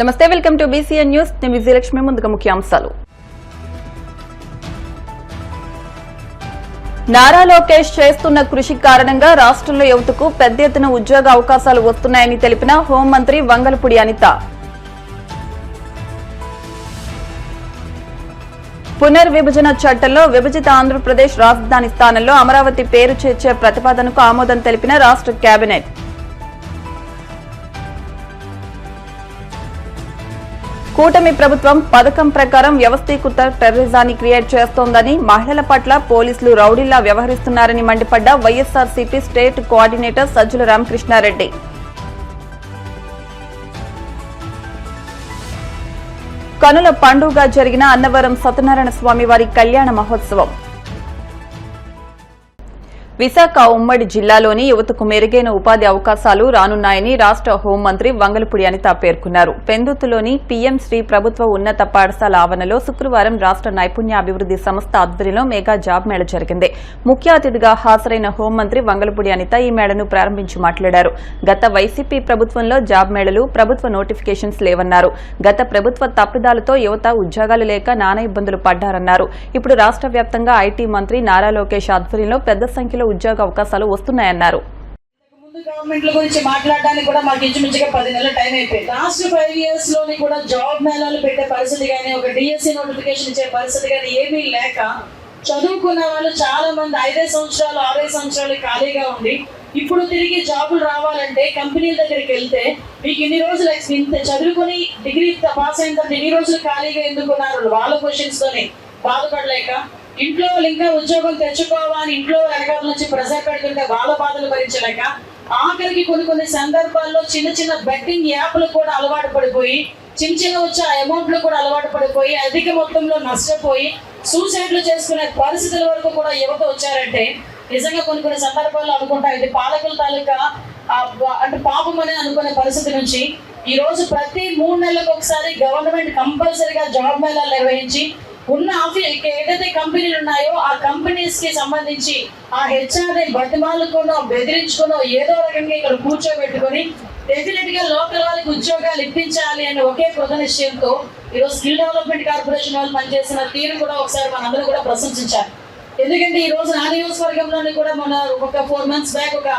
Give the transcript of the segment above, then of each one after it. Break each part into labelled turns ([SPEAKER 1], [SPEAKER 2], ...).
[SPEAKER 1] నమస్తే, welcome to BCN news. నేను విజయలక్ష్మి. ముందుగా ముఖ్యాంశాలు. నారా లోకేష్ చేస్తున్న కృషి కారణంగా రాష్ట్రంలో యువతకు పెద్ద ఎత్తున ఉద్యోగ అవకాశాలు వస్తున్నాయని తెలిపిన హోంమంత్రి వంగలపూడి అనిత. పునర్విభజన చట్టంలో విభజిత ఆంధ్రప్రదేశ్ రాజధాని స్థానంలో అమరావతి పేరు చేర్చే ప్రతిపాదనకు ఆమోదం తెలిపిన రాష్ట్ర కేబినెట్. కూటమి ప్రభుత్వం పథకం ప్రకారం వ్యవస్థీకృత టెర్రరిజాన్ని క్రియేట్ చేస్తోందని, మహిళల పట్ల పోలీసులు రౌడీల్లా వ్యవహరిస్తున్నారని మండిపడ్డ వైఎస్ఆర్సీపీ స్టేట్ కోఆర్డినేటర్ సజ్జల రామకృష్ణారెడ్డి. కనుల పండుగ జరిగిన అన్నవరం సత్యనారాయణ స్వామి వారి కళ్యాణ మహోత్సవం. విశాఖ ఉమ్మడి జిల్లాలోని యువతకు మెరుగైన ఉపాధి అవకాశాలు రానున్నాయని రాష్ట్ర హోంమంత్రి వంగలపూడి అనిత పేర్కొన్నారు. పెందుతులోని పీఎం శ్రీ ప్రభుత్వ ఉన్నత పాఠశాల ఆవరణలో శుక్రవారం రాష్ట్ర నైపుణ్యాభివృద్ది సంస్థ ఆధ్వర్యంలో మెగా జాబ్ మేళ జరిగింది. ముఖ్య అతిథిగా హాజరైన హోంమంత్రి వంగలపూడి అనిత ఈ మేళను ప్రారంభించి మాట్లాడారు. గత వైసీపీ ప్రభుత్వంలో జాబ్ మేళలు, ప్రభుత్వ నోటిఫికేషన్స్ లేవన్నారు. గత ప్రభుత్వ తప్పిదాలతో యువత ఉద్యోగాలు లేక నానా ఇబ్బందులు పడ్డారన్నారు. ఇప్పుడు రాష్ట్ర వ్యాప్తంగా ఐటీ మంత్రి నారా లోకేష్ ఆధ్వర్యంలో పెద్ద సంఖ్యలో ఉద్యోగ అవకాశాలు వస్తున్నాయన్నారు.
[SPEAKER 2] గవర్నమెంట్ల గురించి మాట్లాడడానికి కూడా మాకు ఇంచుమించుగా 10 నెలల టైం అయిపోయింది. లాస్ట్ 5 years లోని కూడా జాబ్ మేళాలు పెట్టే పరిస్థితి కానీ, ఒక డిఎస్సి నోటిఫికేషన్ ఇచ్చే పరిస్థితి కానీ ఏమీ లేక చదువుకున్న వాళ్ళు చాలా మంది 5 సంవత్సరాలు 6 సంవత్సరాలు ఖాళీగా ఉండి ఇప్పుడు తిరిగి జాబులు రావాలంటే కంపెనీల దగ్గరికి వెళ్తే మీకు ఇన్ని రోజులు ఇంత చదువుకుని డిగ్రీ పాస్ అయిన తర్వాత ఇన్ని రోజులు ఖాళీగా ఎందుకున్నారు వాళ్ళ క్వశ్చన్స్ తోనే బాధపడలేక, ఇంట్లో వాళ్ళు ఇంకా ఉద్యోగం తెచ్చుకోవాలని ఇంట్లో వెనకాల నుంచి ప్రెజర్ పెడుతుంటే వాళ్ళ బాధలు భరించలేక, ఆఖరికి కొన్ని సందర్భాల్లో చిన్న చిన్న బెట్టింగ్ యాప్లు కూడా అలవాటు పడిపోయి, చిన్న వచ్చే అమౌంట్లు కూడా అలవాటు పడిపోయి అధిక మొత్తంలో నష్టపోయి సూసైడ్లు చేసుకునే పరిస్థితుల వరకు కూడా యువత వచ్చారంటే నిజంగా కొన్ని సందర్భాల్లో అనుకుంటా ఇది పాలకుల తాలూకా అంటే పాపం అని అనుకునే పరిస్థితి నుంచి ఈ రోజు ప్రతి 3 నెలలకు ఒకసారి గవర్నమెంట్ కంపల్సరీగా జాబ్ మేళాలు నిర్వహించి ఉన్న ఏదైతే కంపెనీలు ఉన్నాయో ఆ కంపెనీస్ కి సంబంధించి ఆ హెచ్ఆర్ని బతిమాలుకునో బెదిరించుకునో ఏదో రకంగా ఇక్కడ కూర్చోబెట్టుకుని డెఫినెట్ గా లోకల్ వాళ్ళకి ఉద్యోగాలు ఇప్పించాలి అనే ఒకే కృత నిశ్చయంతో ఈరోజు స్కిల్ డెవలప్మెంట్ కార్పొరేషన్ వాళ్ళు పనిచేసిన తీరు కూడా ఒకసారి మనందరూ కూడా ప్రశంసించాలి. ఎందుకంటే ఈ రోజు నా నియోజకవర్గంలోని కూడా మన ఒక 4 months బ్యాక్ ఒక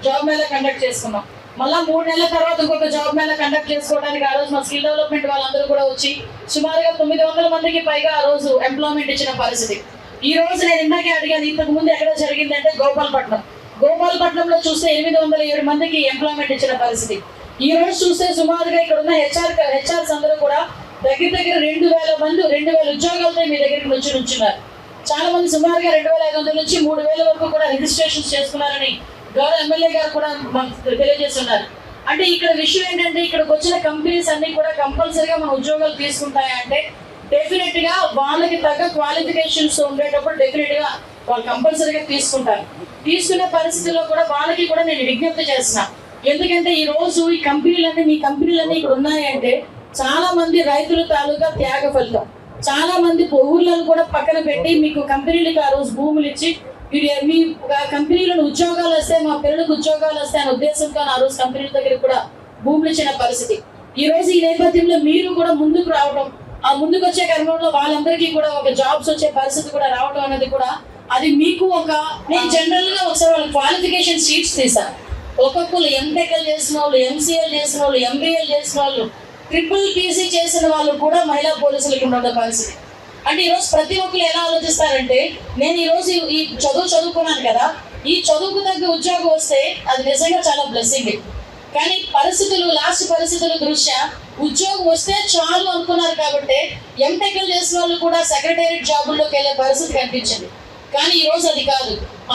[SPEAKER 2] జాబ్ మేళా కండక్ట్ చేసుకున్నాం. మళ్ళా 3 నెలల తర్వాత ఇంకొక జాబ్ మేళా కండక్ట్ చేసుకోవడానికి ఆ రోజు మా స్కిల్ డెవలప్మెంట్ వాళ్ళందరూ కూడా వచ్చి సుమారుగా 900 మందికి పైగా ఆ రోజు ఎంప్లాయ్మెంట్ ఇచ్చిన పరిస్థితి. ఈ రోజు నేను ఇందాకే అడిగాను, ఇంతకు ముందు ఎక్కడ జరిగిందంటే గోపాలపట్నంలో చూస్తే 807 మందికి ఎంప్లాయ్మెంట్ ఇచ్చిన పరిస్థితి. ఈ రోజు చూస్తే సుమారుగా ఇక్కడ ఉన్న హెచ్ఆర్స్ అందరూ కూడా దగ్గర 2000 మంది 2000 ఉద్యోగాలతో మీ దగ్గరికి నుంచున్నారు. చాలా మంది సుమారుగా 2500 నుంచి 3000 వరకు కూడా రిజిస్ట్రేషన్స్ చేసుకున్నారని గౌరవ ఎమ్మెల్యే గారు కూడా మాకు తెలియజేస్తున్నారు. అంటే ఇక్కడ విషయం ఏంటంటే ఇక్కడికి వచ్చిన కంపెనీస్ అన్ని కూడా కంపల్సరీగా మన ఉద్యోగాలు తీసుకుంటాయంటే డెఫినెట్ గా వాళ్ళకి తగ్గ క్వాలిఫికేషన్స్ ఉండేటప్పుడు డెఫినెట్ గా వాళ్ళు కంపల్సరీగా తీసుకునే పరిస్థితుల్లో కూడా వాళ్ళకి కూడా నేను విజ్ఞప్తి చేస్తున్నా. ఎందుకంటే ఈ రోజు ఈ మీ కంపెనీలన్నీ ఇక్కడ ఉన్నాయంటే చాలా మంది రైతుల తాలూకా త్యాగ ఫలితం. చాలా మంది ఊర్లను కూడా పక్కన పెట్టి మీకు కంపెనీలకు ఆ రోజు భూములు ఇచ్చి మీ కంపెనీలను ఉద్యోగాలు వస్తే మా పిల్లలకు ఉద్యోగాలు వస్తాయనే ఉద్దేశంతో ఆ రోజు కంపెనీల దగ్గర కూడా భూములు ఇచ్చిన పరిస్థితి. ఈ రోజు ఈ నేపథ్యంలో మీరు కూడా ముందుకు రావడం, ఆ ముందుకు వచ్చే క్రమంలో వాళ్ళందరికీ కూడా ఒక జాబ్స్ వచ్చే పరిస్థితి కూడా రావడం అనేది కూడా అది మీకు నేను జనరల్ గా ఒకసారి వాళ్ళ క్వాలిఫికేషన్ షీట్స్ తీసాను. ఒక్కొక్కరు ఎంటెక్ఎల్ చేసిన వాళ్ళు, ఎంసీఎల్ చేసిన వాళ్ళు, ఎంబీఏల్ చేసిన వాళ్ళు, ట్రిపుల్ పీసీ చేసిన వాళ్ళు కూడా మహిళా పోలీసులకి ఉన్న పరిస్థితి. అంటే ఈరోజు ప్రతి ఒక్కరు ఎలా ఆలోచిస్తారంటే నేను ఈరోజు ఈ చదువుకున్నాను కదా, ఈ చదువుకు తగ్గ ఉద్యోగం వస్తే అది నిజంగా చాలా బ్లెస్సింగ్. కానీ లాస్ట్ పరిస్థితుల దృష్ట్యా ఉద్యోగం వస్తే చాలు అనుకున్నారు కాబట్టి ఎంటెక్ఎల్ చేసిన వాళ్ళు కూడా సెక్రటేరియట్ జాబుల్లోకి వెళ్ళే పరిస్థితి కనిపించింది. కానీ ఈ రోజు అది కాదు.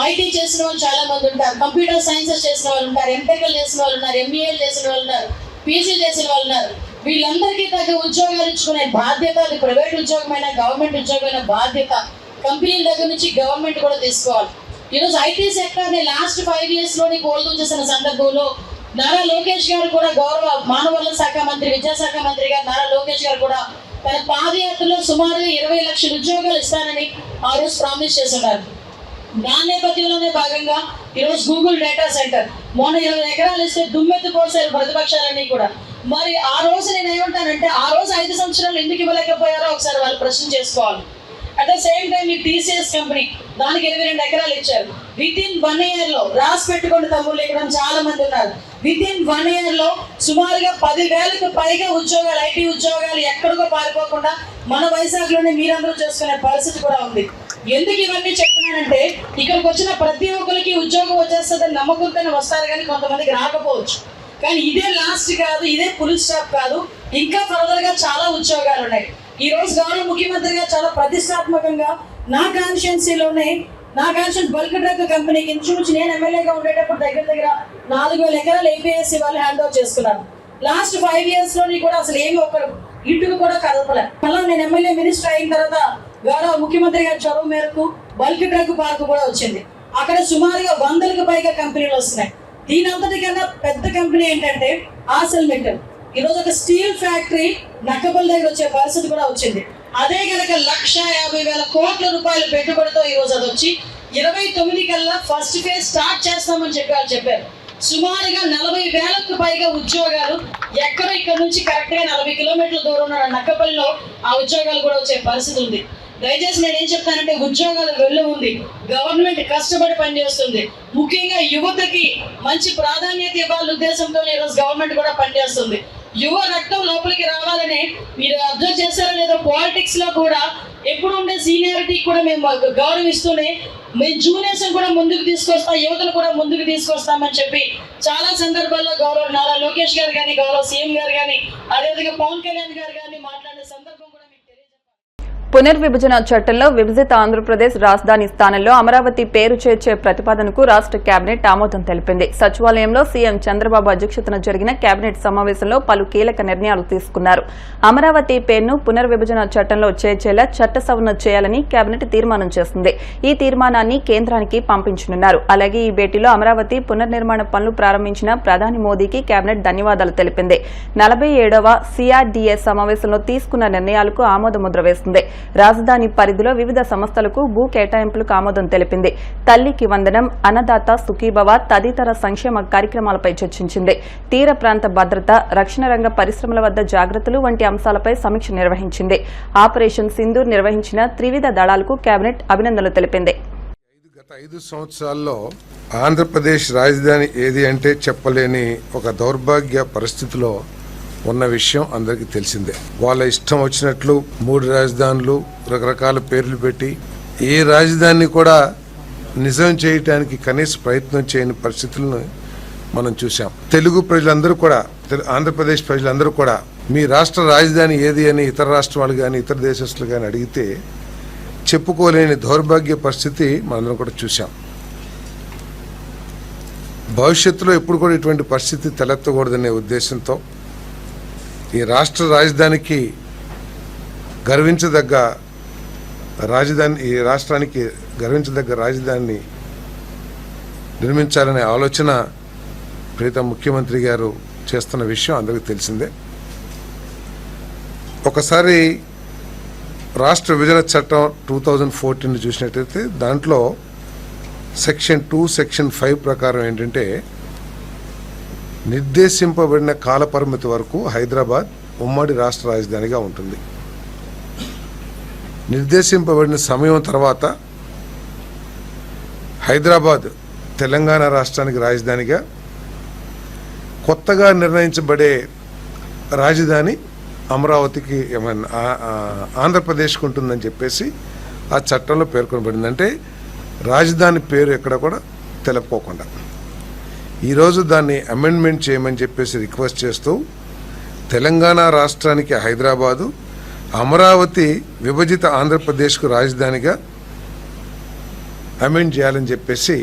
[SPEAKER 2] ఐటీ చేసిన వాళ్ళు చాలా మంది ఉంటారు, కంప్యూటర్ సైన్సెస్ చేసిన వాళ్ళు ఉంటారు, ఎంటెక్ఎల్ చేసిన వాళ్ళు ఉన్నారు, ఎంబీఏలు చేసిన వాళ్ళు ఉన్నారు, పీజీ చేసిన వాళ్ళు ఉన్నారు. వీళ్ళందరికీ తగ్గ ఉద్యోగాలు ఇచ్చుకునే బాధ్యత, అది ప్రైవేట్ ఉద్యోగమైనా గవర్నమెంట్ ఉద్యోగమైన బాధ్యత కంపెనీల దగ్గర నుంచి గవర్నమెంట్ కూడా తీసుకోవాలి. ఈరోజు ఐటీ సెక్టర్ ని లాస్ట్ 5 years లోని కోల్దు చేసిన సందర్భంలో నారా లోకేష్ గారు కూడా గౌరవ మానవ వనరుల శాఖ మంత్రి, విద్యాశాఖ మంత్రి గారు నారా లోకేష్ గారు కూడా తన పాదయాత్రలో సుమారుగా 20 లక్షల ఉద్యోగాలు ఇస్తానని ఆ రోజు ప్రామిస్ చేస్తున్నారు. దాని నేపథ్యంలోనే భాగంగా ఈరోజు గూగుల్ డేటా సెంటర్ మొన్న 20 ఎకరాలు ఇస్తే దుమ్మెత్తి పోసారు ప్రతిపక్షాలన్నీ కూడా. మరి ఆ రోజు నేను ఏమంటానంటే సంవత్సరాలు ఎందుకు ఇవ్వలేకపోయారో ఒకసారి వాళ్ళు ప్రశ్న చేసుకోవాలి. అట్ ద సేమ్ టైం ఈ టీసీఎస్ కంపెనీ దానికి 22 ఎకరాలు ఇచ్చారు. విత్ ఇన్ 1 year లో రాసి పెట్టుకోండి తమ్ముళ్ళు, ఇక్కడ చాలా మంది ఉన్నారు. విత్ ఇన్ 1 year లో సుమారుగా 10,000కు పైగా ఉద్యోగాలు, ఐటీ ఉద్యోగాలు ఎక్కడికో పారిపోకుండా మన వైజాగ్లోనే మీరందరూ చేసుకునే పరిస్థితి కూడా ఉంది. ఎందుకు ఇవన్నీ చెప్తున్నానంటే ఇక్కడికి వచ్చిన ప్రతి ఒక్కరికి ఉద్యోగం వచ్చేస్తుందని నమ్మకంతోనే వస్తారు, కానీ కొంతమందికి రాకపోవచ్చు. కానీ ఇదే లాస్ట్ కాదు, ఇదే ఫుల్ స్టాప్ కాదు, ఇంకా ఫర్దర్ గా చాలా ఉద్యోగాలు ఉన్నాయి. ఈ రోజు గౌరవ ముఖ్యమంత్రిగా చాలా ప్రతిష్టాత్మకంగా నా కాన్స్టిట్యున్సీలోనే నా కాన్స్టిట్యూన్స్ బల్క్ డ్రగ్ కంపెనీకి ఇంచుమించు నేను ఎమ్మెల్యేగా ఉండేటప్పుడు దగ్గర 4,000 ఎకరాలు ఏపీఎస్సీ వాళ్ళు హ్యాండ్ ఓవర్ చేసుకున్నారు. లాస్ట్ 5 years లోని కూడా అసలు ఏమి ఒక ఇటుకు కూడా కదపలే. మళ్ళీ నేను ఎమ్మెల్యే మినిస్టర్ అయిన తర్వాత గౌరవ ముఖ్యమంత్రి గారి చొరవ మేరకు బల్క్ డ్రగ్ పార్క్ కూడా వచ్చింది. అక్కడ సుమారుగా 100కు పైగా కంపెనీలు వస్తున్నాయి. దీని అంతటికన్నా పెద్ద కంపెనీ ఏంటంటే ఆర్సెల్ మిట్టల్. ఈరోజు ఒక స్టీల్ ఫ్యాక్టరీ నక్కపల్లి దగ్గర వచ్చే పరిస్థితి కూడా వచ్చింది. అదే కనుక 1,50,000 కోట్ల రూపాయల పెట్టుబడితో ఈ రోజు అది వచ్చి 29 కల్లా ఫస్ట్ ఫేజ్ స్టార్ట్ చేస్తామని చెప్పారు. సుమారుగా 40,000కు పైగా ఉద్యోగాలు ఎక్కడో ఇక్కడ నుంచి కరెక్ట్ గా 40 కిలోమీటర్ల దూరం ఉన్న నక్కపల్లిలో ఆ ఉద్యోగాలు కూడా వచ్చే పరిస్థితి ఉంది. దయచేసి నేను ఏం చెప్తానంటే ఉద్యోగాలు వెళ్ళి ఉంది, గవర్నమెంట్ కష్టపడి పనిచేస్తుంది, ముఖ్యంగా యువతకి మంచి ప్రాధాన్యత ఇవ్వాలనే ఉద్దేశంతో ఈరోజు గవర్నమెంట్ కూడా పనిచేస్తుంది. యువ రక్తం లోపలికి రావాలని మీరు అబ్జర్వ్ చేశారో లేదో, పాలిటిక్స్ లో కూడా ఎప్పుడు ఉండే సీనియారిటీ కూడా మేము గౌరవిస్తూనే మేము జూనియర్స్ కూడా ముందుకు తీసుకొస్తాం, యువతను కూడా ముందుకు తీసుకొస్తామని చెప్పి చాలా సందర్భాల్లో గౌరవ నారా లోకేష్ గారు కానీ, గౌరవ సీఎం గారు కానీ, అదేవిధంగా పవన్ కళ్యాణ్ గారు కానీ మాట్లాడే సందర్భం కూడా మీకు తెలియజేస్తాం.
[SPEAKER 1] పునర్విభజన చట్టంలో విభజిత ఆంధ్రప్రదేశ్ రాజధాని స్థానంలో అమరావతి పేరు చేర్చే ప్రతిపాదనకు రాష్ట్ర కేబినెట్ ఆమోదం తెలిపింది. సచివాలయంలో సీఎం చంద్రబాబు అధ్యక్షతన జరిగిన కేబినెట్ సమావేశంలో పలు కీలక నిర్ణయాలు తీసుకున్నారు. అమరావతి పేరును పునర్విభజన చట్టంలో చేర్చేలా చట్ట సవరణ చేయాలని కేబినెట్ తీర్మానం చేసింది. ఈ తీర్మానాన్ని కేంద్రానికి పంపించనున్నారు. అలాగే ఈ భేటీలో అమరావతి పునర్నిర్మాణ పనులు ప్రారంభించిన ప్రధాని మోదీకి కేబినెట్ ధన్యవాదాలు తెలిపింది. 47వ CRDA సమావేశంలో తీసుకున్న నిర్ణయాలకు ఆమోదముద్ర వేసింది. రాజధాని పరిధిలో వివిధ సంస్థలకు భూ కేటాయింపులకు ఆమోదం తెలిపింది. తల్లికి వందనం, అన్నదాత సుఖీభవ తదితర సంక్షేమ కార్యక్రమాలపై చర్చించింది. తీర ప్రాంత భద్రత, రక్షణ రంగ పరిశ్రమల వద్ద జాగ్రత్తలు వంటి అంశాలపై సమీక్ష నిర్వహించింది. ఆపరేషన్ సింధూర్ నిర్వహించిన త్రివిధ దళాలకు కేబినెట్ అభినందనలు తెలిపింది.
[SPEAKER 3] గత 5 సంవత్సరాల్లో ఆంధ్రప్రదేశ్ రాజధాని ఏది అంటే చెప్పలేని ఒక దౌర్భాగ్య పరిస్థితిలో ఉన్న విషయం అందరికీ తెలిసిందే. వాళ్ళ ఇష్టం వచ్చినట్లు 3 రాజధానులు రకరకాల పేర్లు పెట్టి ఏ రాజధానిని కూడా నిజం చేయటానికి కనీస ప్రయత్నం చేయని పరిస్థితులను మనం చూసాం. తెలుగు ప్రజలందరూ కూడా, ఆంధ్రప్రదేశ్ ప్రజలందరూ కూడా మీ రాష్ట్ర రాజధాని ఏది అని ఇతర రాష్ట్రాలు కానీ ఇతర దేశస్తులు కానీ అడిగితే చెప్పుకోలేని దౌర్భాగ్య పరిస్థితి మనందరం కూడా చూసాం. భవిష్యత్తులో ఎప్పుడు కూడా ఇటువంటి పరిస్థితి తలెత్తకూడదనే ఉద్దేశంతో ఈ రాష్ట్ర రాజధానికి గర్వించదగ్గ రాజధాని, ఈ రాష్ట్రానికి గర్వించదగ్గ రాజధానిని నిర్మించాలనే ఆలోచన ప్రీతం ముఖ్యమంత్రి గారు చేస్తున్న విషయం అందరికీ తెలిసిందే. ఒకసారి రాష్ట్ర విభజన చట్టం 2014 చూసినట్టయితే దాంట్లో సెక్షన్ 2, సెక్షన్ 5 ప్రకారం ఏంటంటే నిర్దేశింపబడిన కాలపరిమితి వరకు హైదరాబాద్ ఉమ్మడి రాష్ట్ర రాజధానిగా ఉంటుంది. నిర్దేశింపబడిన సమయం తర్వాత హైదరాబాద్ తెలంగాణ రాష్ట్రానికి రాజధానిగా, కొత్తగా నిర్ణయించబడే రాజధాని అమరావతికి ఆంధ్రప్రదేశ్కి ఉంటుందని చెప్పేసి ఆ చట్టంలో పేర్కొనబడింది. అంటే రాజధాని పేరు ఎక్కడ కూడా తెలుపుకోకుండా ఈరోజు దాన్ని అమెండ్మెంట్ చేయమని చెప్పేసి రిక్వెస్ట్ చేస్తూ తెలంగాణ రాష్ట్రానికి హైదరాబాదు, అమరావతి విభజిత ఆంధ్రప్రదేశ్కు రాజధానిగా అమెండ్ చేయాలని చెప్పేసి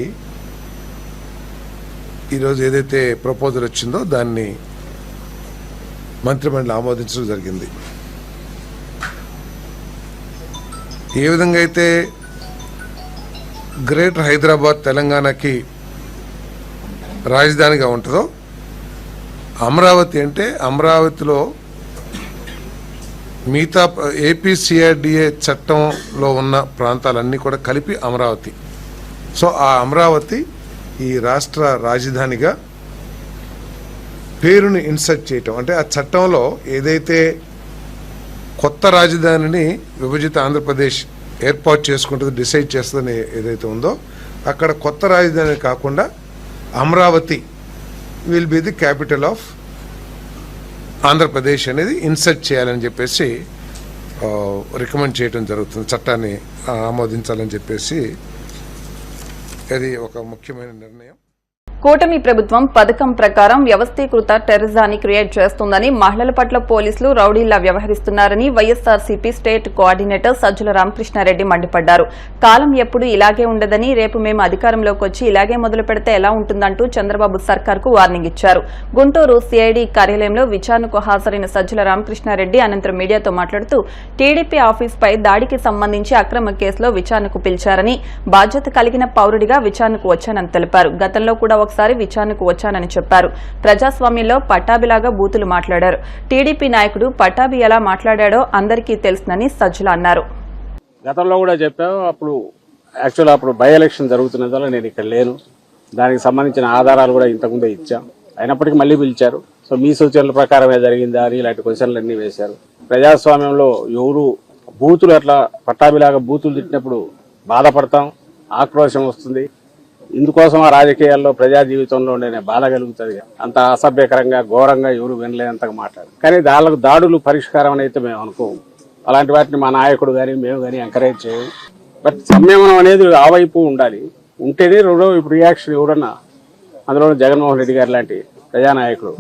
[SPEAKER 3] ఈరోజు ఏదైతే ప్రపోజల్ వచ్చిందో దాన్ని మంత్రిమండలి ఆమోదించడం జరిగింది. ఏ విధంగా అయితే గ్రేటర్ హైదరాబాద్ తెలంగాణకి రాజధానిగా ఉంటుందో, అమరావతి అంటే అమరావతిలో మిగతా ఏపీ CRDA చట్టంలో ఉన్న ప్రాంతాలన్నీ కూడా కలిపి అమరావతి. సో ఆ అమరావతి ఈ రాష్ట్ర రాజధానిగా పేరుని ఇన్సర్ట్ చేయటం, అంటే ఆ చట్టంలో ఏదైతే కొత్త రాజధానిని విభజిత ఆంధ్రప్రదేశ్ ఏర్పాటు చేసుకుంటుంది, డిసైడ్ చేస్తుందని ఏదైతే ఉందో అక్కడ కొత్త రాజధాని కాకుండా Amaravati will be the capital of Andhra Pradesh అనేది ఇన్సర్ట్ చేయాలని చెప్పేసి రికమెండ్ చేయడం జరుగుతుంది. చట్టాన్ని ఆమోదించాలని చెప్పేసి అది ఒక ముఖ్యమైన నిర్ణయం.
[SPEAKER 1] కూటమి ప్రభుత్వం పథకం ప్రకారం వ్యవస్థీకృత టెర్రరిజాన్ని క్రియేట్ చేస్తోందని, మహిళల పట్ల పోలీసులు రౌడీల్లా వ్యవహరిస్తున్నారని వైఎస్సార్సీపీ స్టేట్ కోఆర్డినేటర్ సజ్జల రామకృష్ణారెడ్డి మండిపడ్డారు. కాలం ఎప్పుడు ఇలాగే ఉండదని, రేపు మేము అధికారంలోకి వచ్చి ఇలాగే మొదలు పెడితే ఎలా ఉంటుందంటూ చంద్రబాబు సర్కార్కు వార్నింగ్ ఇచ్చారు. గుంటూరు సిఐడి కార్యాలయంలో విచారణకు హాజరైన సజ్జల రామకృష్ణారెడ్డి అనంతరం మీడియాతో మాట్లాడుతూ టీడీపీ ఆఫీస్పై దాడికి సంబంధించి అక్రమ కేసులో విచారణకు పిలిచారని, బాధ్యత కలిగిన పౌరుడిగా విచారణకు వచ్చానని తెలిపారు. గతంలో కూడా ఒకసారి విచారణకు వచ్చానని చెప్పారు. ప్రజాస్వామ్యంలో పట్టాభిలాగా బూతులు మాట్లాడారు. టీడీపీ నాయకుడు పట్టాభి ఎలా మాట్లాడాడో అందరికీ తెలుసునని సజ్జల అన్నారు.
[SPEAKER 4] గతంలో కూడా చెప్పాము. అప్పుడు బై ఎలక్షన్ జరుగుతున్న వల్ల నేను ఇక్కడ లేను. దానికి సంబంధించిన ఆధారాలు కూడా ఇంతకుముందే ఇచ్చాం. అయినప్పటికీ మళ్ళీ పిలిచారు. సో మీ సూచనల ప్రకారమే జరిగిందా అని ఇలాంటి క్వశ్చన్లు అన్నీ వేశారు. ప్రజాస్వామ్యంలో ఎవరు బూతులు అట్లా పట్టాభిలాగా బూతులు తిట్టినప్పుడు బాధపడతాం, ఆక్రోశం వస్తుంది. ఇందుకోసం ఆ రాజకీయాల్లో ప్రజా జీవితంలో నేను బాధ కలుగుతుంది. అంత అసభ్యకరంగా ఘోరంగా ఎవరు వినలేనంతగా మాట్లాడు. కానీ దాడులు పరిష్కారం అని అయితే మేము అనుకోము. అలాంటి వాటిని మా నాయకుడు కానీ మేము కానీ ఎంకరేజ్ చేయము. బట్ సంయమనం అనేది ఆ వైపు ఉండాలి. ఉంటేనే ఇప్పుడు రియాక్షన్ ఎవరన్నా, అందులో జగన్మోహన్ రెడ్డి గారు లాంటి ప్రజానాయకుడు,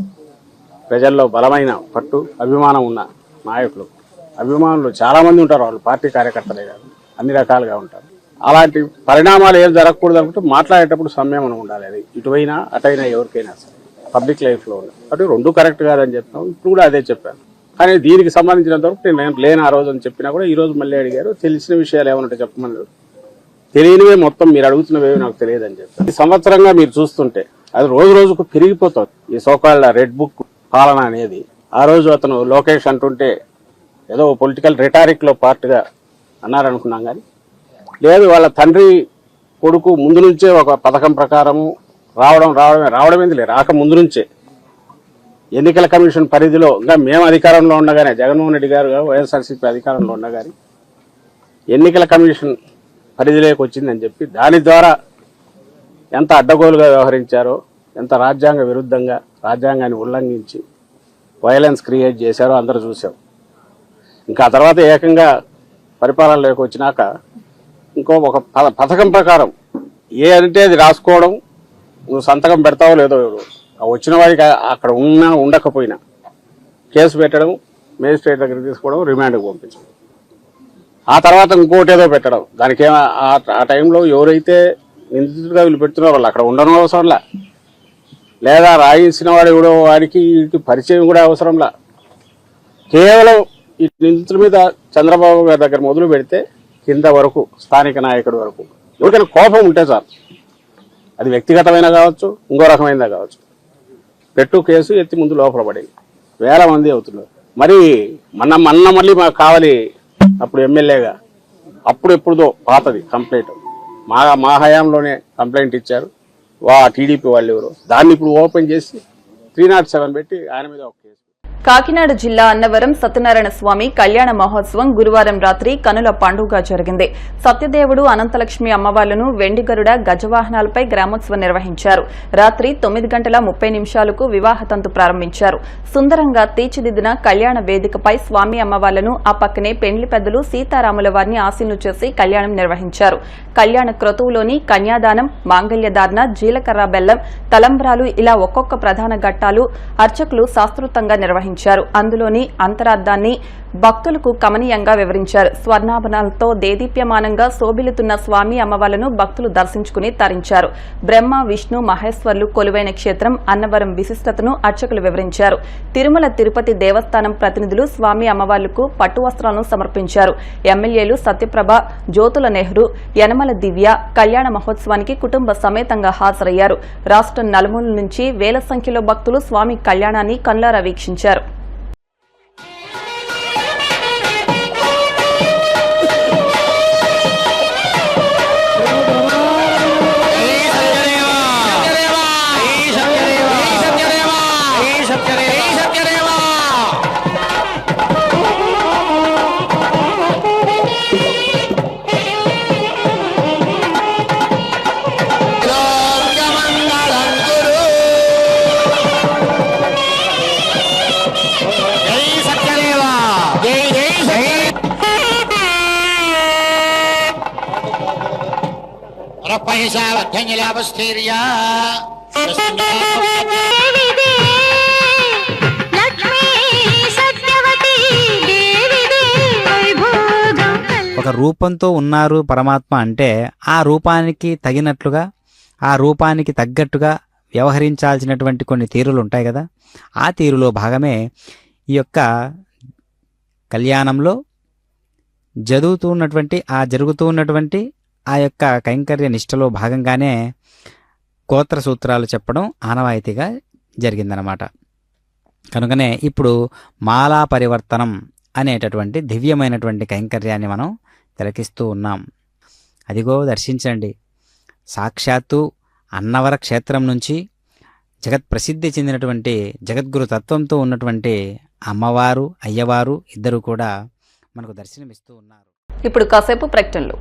[SPEAKER 4] ప్రజల్లో బలమైన పట్టు అభిమానం ఉన్న నాయకులు, అభిమానులు చాలా మంది ఉంటారు. వాళ్ళు పార్టీ కార్యకర్తలే కాదు, అన్ని రకాలుగా ఉంటారు. అలాంటి పరిణామాలు ఏం జరగకూడదు అనుకుంటే మాట్లాడేటప్పుడు సంయమనం ఉండాలి. అది ఇటువైనా అటైనా ఎవరికైనా సరే పబ్లిక్ లైఫ్లో ఉండాలి. అటు రెండు కరెక్ట్ కాదని చెప్తాం. ఇప్పుడు కూడా అదే చెప్పాను. కానీ దీనికి సంబంధించినంత వరకు నేను లేని ఆ రోజు అని చెప్పినా కూడా ఈ రోజు మళ్ళీ అడిగారు. తెలిసిన విషయాలు ఏమన్నా చెప్పమన్నారు. తెలియనివే మొత్తం మీరు అడుగుతున్నవేవి నాకు తెలియదని చెప్పారు. ఈ సంవత్సరంగా మీరు చూస్తుంటే అది రోజు రోజుకు పెరిగిపోతుంది. ఈ సోకాళ్ళ రెడ్ బుక్ పాలన అనేది. ఆ రోజు అతను లోకేష్ అంటుంటే ఏదో పొలిటికల్ రిటారిక్ లో పార్ట్గా అన్నారనుకున్నాం. కానీ లేదు, వాళ్ళ తండ్రి కొడుకు ముందు నుంచే ఒక పథకం ప్రకారము రావడం ఏంది రాక ముందు నుంచే ఎన్నికల కమిషన్ పరిధిలో ఇంకా మేము అధికారంలో ఉండగానే, జగన్మోహన్ రెడ్డి గారు వైఎస్ఆర్సీపీ అధికారంలో ఉండగానే ఎన్నికల కమిషన్ పరిధిలోకి వచ్చిందని చెప్పి దాని ద్వారా ఎంత అడ్డగోలుగా వ్యవహరించారో, ఎంత రాజ్యాంగ విరుద్ధంగా రాజ్యాంగాన్ని ఉల్లంఘించి వైలెన్స్ క్రియేట్ చేశారో అందరూ చూసాం. ఇంకా ఆ తర్వాత ఏకంగా పరిపాలనలోకి వచ్చినాక ఇంకో ఒక పథకం ప్రకారం ఏ అంటే అది రాసుకోవడం, నువ్వు సంతకం పెడతావో లేదో వచ్చిన వాడికి అక్కడ ఉన్నా ఉండకపోయినా కేసు పెట్టడం, మేజిస్ట్రేట్ దగ్గరికి తీసుకోవడం, రిమాండ్కి పంపించడం, ఆ తర్వాత ఇంకోటి ఏదో పెట్టడం. దానికి ఆ టైంలో ఎవరైతే నిందితుడిగా వీళ్ళు పెడుతున్నారో వాళ్ళు అక్కడ ఉండడం అవసరంలా, లేదా రాయించిన వాడు ఎవడో వాడికి పరిచయం కూడా అవసరంలా. కేవలం ఈ నిందితుల మీద చంద్రబాబు గారి దగ్గర మొదలు పెడితే కింద వరకు స్థానిక నాయకుడి వరకు ఎవరికైనా కోపం ఉంటే చాలు. అది వ్యక్తిగతమైన కావచ్చు, ఇంకో రకమైనదా కావచ్చు. పెట్టు కేసు ఎత్తి ముందు లోపల పడేది. వేల మంది అవుతున్నారు. మరి మళ్ళీ మాకు కావాలి అప్పుడు ఎమ్మెల్యేగా, అప్పుడు ఎప్పుడుదో పాతది కంప్లైంట్ మా హయాంలోనే కంప్లైంట్ ఇచ్చారు టీడీపీ వాళ్ళు ఎవరు. దాన్ని ఇప్పుడు ఓపెన్ చేసి 307 పెట్టి ఆయన మీద ఒక కేసు.
[SPEAKER 1] కాకినాడ జిల్లా అన్నవరం సత్యనారాయణ స్వామి కళ్యాణ మహోత్సవం గురువారం రాత్రి కనుల పండుగ జరిగింది. సత్యదేవుడు, అనంతలక్ష్మి అమ్మవార్లను వెండి గరుడ గజవాహనాలపై గ్రామోత్సవం నిర్వహించారు. రాత్రి 9:30 వివాహ తంతు ప్రారంభించారు. సుందరంగా తీర్చిదిద్దిన కళ్యాణ వేదికపై స్వామి అమ్మవార్లను, ఆ పక్కనే పెండ్లి పెద్దలు సీతారాముల వారిని ఆశీనులు చేసి కళ్యాణం నిర్వహించారు. కళ్యాణ క్రతువులోని కన్యాదానం, మాంగళ్యధారణ, జీలకర్ర బెల్లం, తలంబ్రాలు ఇలా ఒక్కొక్క ప్రధాన ఘట్టాలు అర్చకులు శాస్త్రోక్తంగా నిర్వహించారు. అందులోని అంతరార్థాన్ని భక్తులకు కమనీయంగా వివరించారు. స్వర్ణాభరణాలతో దేదీప్యమానంగా శోభిల్లుతున్న స్వామి అమ్మవార్లను భక్తులు దర్శించుకుని తరించారు. బ్రహ్మ, విష్ణు, మహేశ్వర్లు కొలువైన క్షేత్రం అన్నవరం విశిష్టతను అర్చకులు వివరించారు. తిరుమల తిరుపతి దేవస్థానం ప్రతినిధులు స్వామి అమ్మవార్లకు పట్టు వస్త్రాలను సమర్పించారు. ఎమ్మెల్యేలు సత్యప్రభ, జ్యోతుల నెహ్రూ, యనమల దివ్య కళ్యాణ మహోత్సవానికి కుటుంబ సమేతంగా హాజరయ్యారు. రాష్ట్రం నలుమూల నుంచి వేల సంఖ్యలో భక్తులు స్వామి కళ్యాణాన్ని కన్లారా వీక్షించారు.
[SPEAKER 5] రప్పహిషావధ్యంజలాపస్థీర్యా
[SPEAKER 6] ఒక రూపంతో ఉన్నారు పరమాత్మ అంటే ఆ రూపానికి తగినట్లుగా ఆ రూపానికి తగ్గట్టుగా వ్యవహరించాల్సినటువంటి కొన్ని తీరులు ఉంటాయి కదా. ఆ తీరులో భాగమే ఈ యొక్క కళ్యాణంలో జరుగుతూ ఉన్నటువంటి ఆ యొక్క కైంకర్య నిష్టలో భాగంగానే గోత్ర సూత్రాలు చెప్పడం ఆనవాయితీగా జరిగిందనమాట. కనుకనే ఇప్పుడు మాలా పరివర్తనం అనేటటువంటి దివ్యమైనటువంటి కైంకర్యాన్ని మనం తిలకిస్తూ ఉన్నాం. అదిగో దర్శించండి, సాక్షాత్తు అన్నవర క్షేత్రం నుంచి జగత్ ప్రసిద్ధి చెందినటువంటి జగద్గురు తత్వంతో ఉన్నటువంటి అమ్మవారు అయ్యవారు ఇద్దరు కూడా మనకు దర్శనమిస్తూ ఉన్నారు.
[SPEAKER 1] ఇప్పుడు కాసేపు ప్రకటనలు.